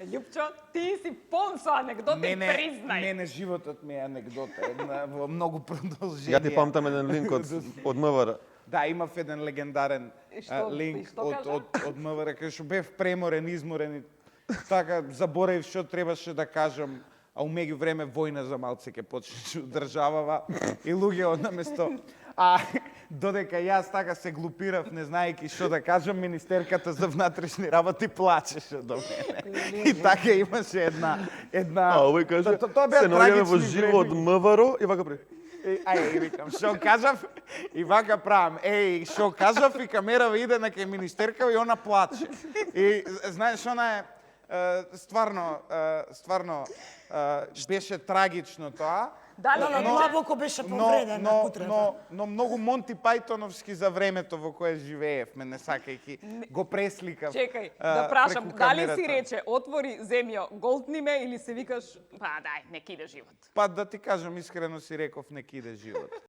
Љупчо, ти си полн со анегдоти, признај. Не, животот ми е анегдота, во многу продолжение. Ја ти памтам еден линк од МВР. Да, имав еден легендарен линк од МВР, кај што бев преморен, изморен и така заборев што требаше да кажам, а у меѓувреме војна за малце ќе почне државава и луѓе од наместо. А додека јас така се глупирав, не знаејќи што да кажам, министерката за внатрешни работи плачеше до мене. И така имаше една А овој каже, се наоѓаме во живо од МВР и вака при. Ај, викам, шо кажав? И вака правам. Шо кажав? И камерава иде на кај министерка и она плаче. И знаеш, она е стварно беше трагично тоа. Да, длабоко беше повредена кутрата. Но многу Монти Пајтоновски за времето во кое живеевме, не сакајќи го пресликав. Чекај, да прашам, дали си рече, отвори земјо, голтни ме или се викаш, па дај, нек иде живот? Па да ти кажам искрено си реков, нек иде живот.